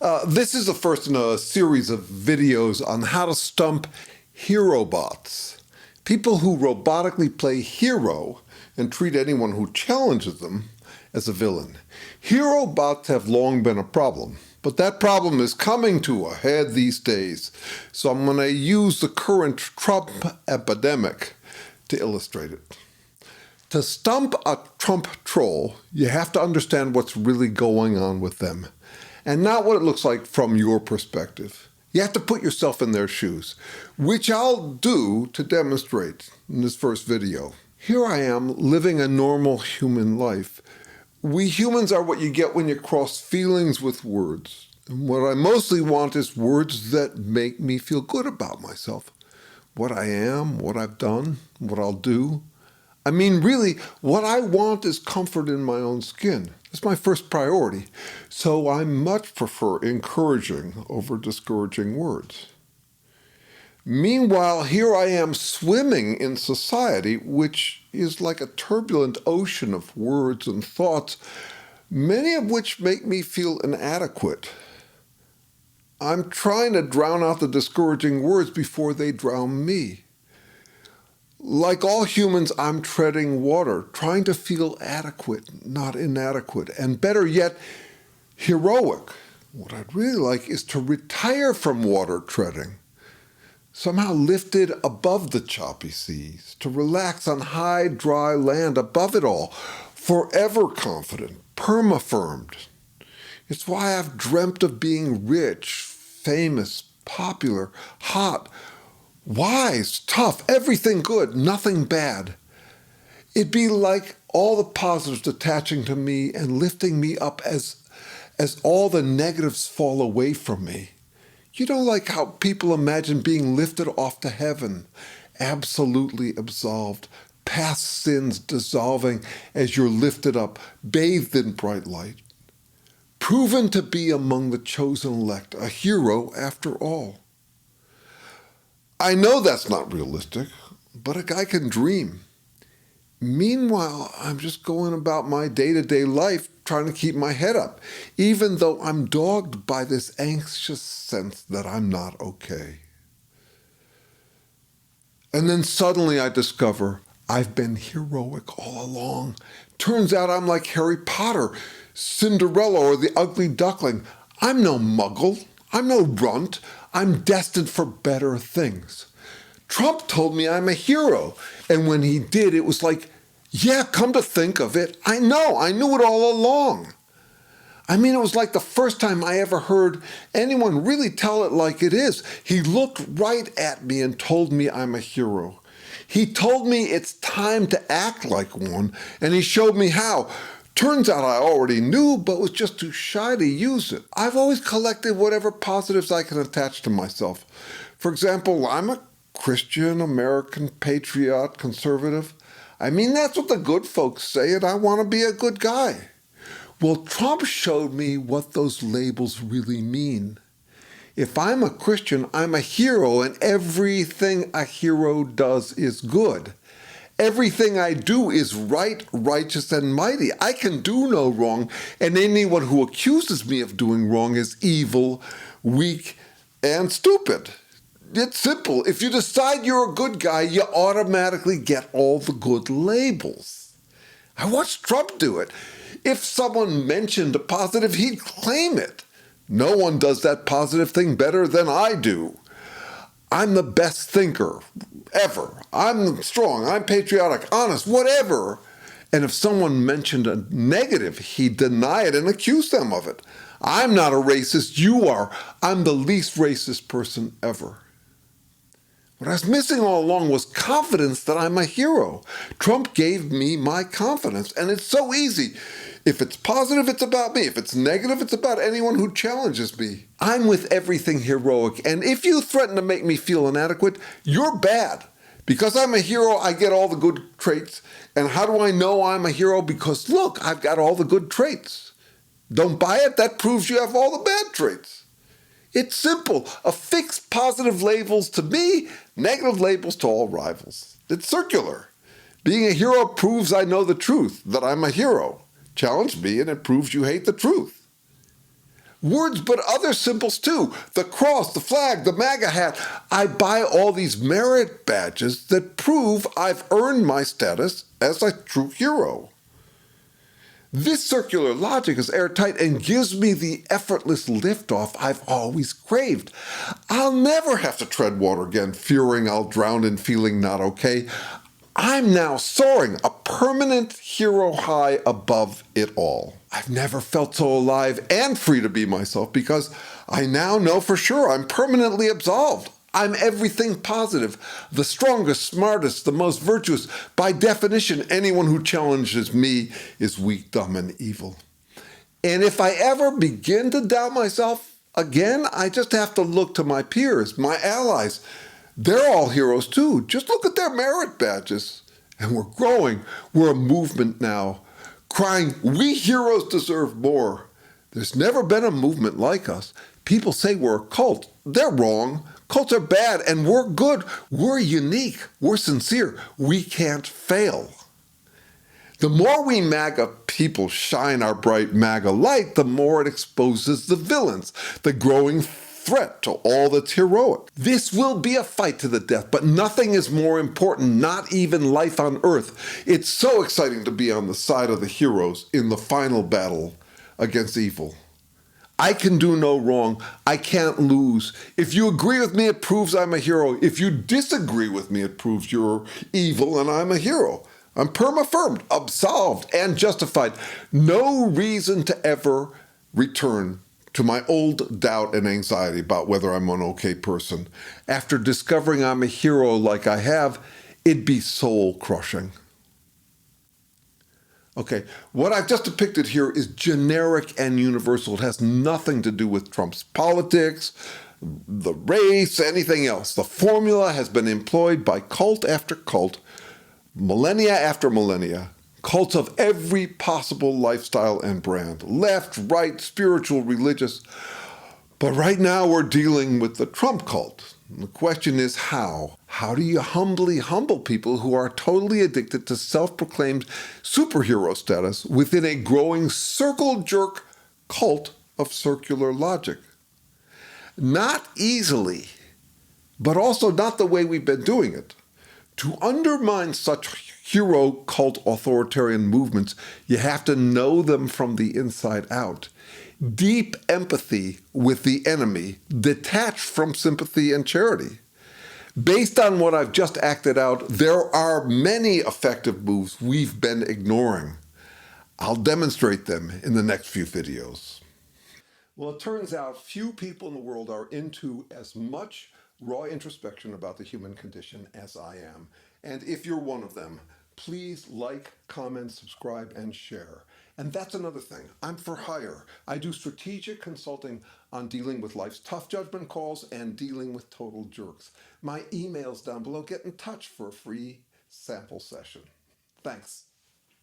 This is the first in a series of videos on how to stump hero bots. People who robotically play hero and treat anyone who challenges them as a villain. Hero bots have long been a problem, but that problem is coming to a head these days. So I'm going to use the current Trump epidemic to illustrate it. To stump a Trump troll, you have to understand what's really going on with them, and not what it looks like from your perspective. You have to put yourself in their shoes, which I'll do to demonstrate in this first video. Here I am living a normal human life. We humans are what you get when you cross feelings with words. And what I mostly want is words that make me feel good about myself. What I am, what I've done, what I'll do. I mean, really, what I want is comfort in my own skin. That's my first priority. So I much prefer encouraging over discouraging words. Meanwhile, here I am swimming in society, which is like a turbulent ocean of words and thoughts, many of which make me feel inadequate. I'm trying to drown out the discouraging words before they drown me. Like all humans, I'm treading water, trying to feel adequate, not inadequate, and better yet, heroic. What I'd really like is to retire from water treading, somehow lifted above the choppy seas, to relax on high, dry land above it all, forever confident, perma-affirmed. It's why I've dreamt of being rich, famous, popular, hot, wise, tough, everything good, nothing bad. It'd be like all the positives attaching to me and lifting me up as all the negatives fall away from me. You know, like how people imagine being lifted off to heaven, absolutely absolved, past sins dissolving as you're lifted up, bathed in bright light. Proven to be among the chosen elect, a hero after all. I know that's not realistic, but a guy can dream. Meanwhile, I'm just going about my day-to-day life trying to keep my head up, even though I'm dogged by this anxious sense that I'm not okay. And then suddenly I discover I've been heroic all along. Turns out I'm like Harry Potter, Cinderella, or the ugly duckling. I'm no muggle. I'm no runt. I'm destined for better things. Trump told me I'm a hero. And when he did, it was like, yeah, come to think of it, I knew it all along. I mean, it was like the first time I ever heard anyone really tell it like it is. He looked right at me and told me I'm a hero. He told me it's time to act like one, and he showed me how. Turns out I already knew, but was just too shy to use it. I've always collected whatever positives I can attach to myself. For example, I'm a Christian, American, patriot, conservative. I mean, that's what the good folks say, and I want to be a good guy. Well, Trump showed me what those labels really mean. If I'm a Christian, I'm a hero, and everything a hero does is good. Everything I do is right, righteous, and mighty. I can do no wrong, and anyone who accuses me of doing wrong is evil, weak, and stupid. It's simple. If you decide you're a good guy, you automatically get all the good labels. I watched Trump do it. If someone mentioned a positive, he'd claim it. No one does that positive thing better than I do. I'm the best thinker ever. I'm strong, I'm patriotic, honest, whatever. And if someone mentioned a negative, he'd deny it and accuse them of it. I'm not a racist, you are. I'm the least racist person ever. What I was missing all along was confidence that I'm a hero. Trump gave me my confidence, and it's so easy. If it's positive, it's about me. If it's negative, it's about anyone who challenges me. I'm with everything heroic, and if you threaten to make me feel inadequate, you're bad. Because I'm a hero, I get all the good traits. And how do I know I'm a hero? Because look, I've got all the good traits. Don't buy it? That proves you have all the bad traits. It's simple. Affix positive labels to me, negative labels to all rivals. It's circular. Being a hero proves I know the truth, that I'm a hero. Challenge me and it proves you hate the truth. Words, but other symbols too. The cross, the flag, the MAGA hat. I buy all these merit badges that prove I've earned my status as a true hero. This circular logic is airtight and gives me the effortless liftoff I've always craved. I'll never have to tread water again, fearing I'll drown and feeling not okay. I'm now soaring, a permanent hero high above it all. I've never felt so alive and free to be myself because I now know for sure I'm permanently absolved. I'm everything positive, the strongest, smartest, the most virtuous. By definition, anyone who challenges me is weak, dumb, and evil. And if I ever begin to doubt myself again, I just have to look to my peers, my allies. They're all heroes too. Just look at their merit badges. And we're growing. We're a movement now, crying, we heroes deserve more. There's never been a movement like us. People say we're a cult. They're wrong. Cults are bad, and we're good. We're unique. We're sincere. We can't fail. The more we MAGA people shine our bright MAGA light, the more it exposes the villains, the growing threat to all that's heroic. This will be a fight to the death, but nothing is more important, not even life on Earth. It's so exciting to be on the side of the heroes in the final battle against evil. I can do no wrong. I can't lose. If you agree with me, it proves I'm a hero. If you disagree with me, it proves you're evil and I'm a hero. I'm affirmed, absolved, and justified. No reason to ever return to my old doubt and anxiety about whether I'm an okay person. After discovering I'm a hero like I have, it'd be soul-crushing. Okay, what I've just depicted here is generic and universal. It has nothing to do with Trump's politics, the race, anything else. The formula has been employed by cult after cult, millennia after millennia, cults of every possible lifestyle and brand, left, right, spiritual, religious. But right now we're dealing with the Trump cult. The question is how? How do you humbly humble people who are totally addicted to self-proclaimed superhero status within a growing circle jerk cult of circular logic? Not easily, but also not the way we've been doing it. To undermine such hero cult authoritarian movements, you have to know them from the inside out. Deep empathy with the enemy, detached from sympathy and charity. Based on what I've just acted out, there are many effective moves we've been ignoring. I'll demonstrate them in the next few videos. Well, it turns out few people in the world are into as much raw introspection about the human condition as I am. And if you're one of them, please like, comment, subscribe, and share. And that's another thing. I'm for hire. I do strategic consulting on dealing with life's tough judgment calls and dealing with total jerks. My email's down below. Get in touch for a free sample session. Thanks.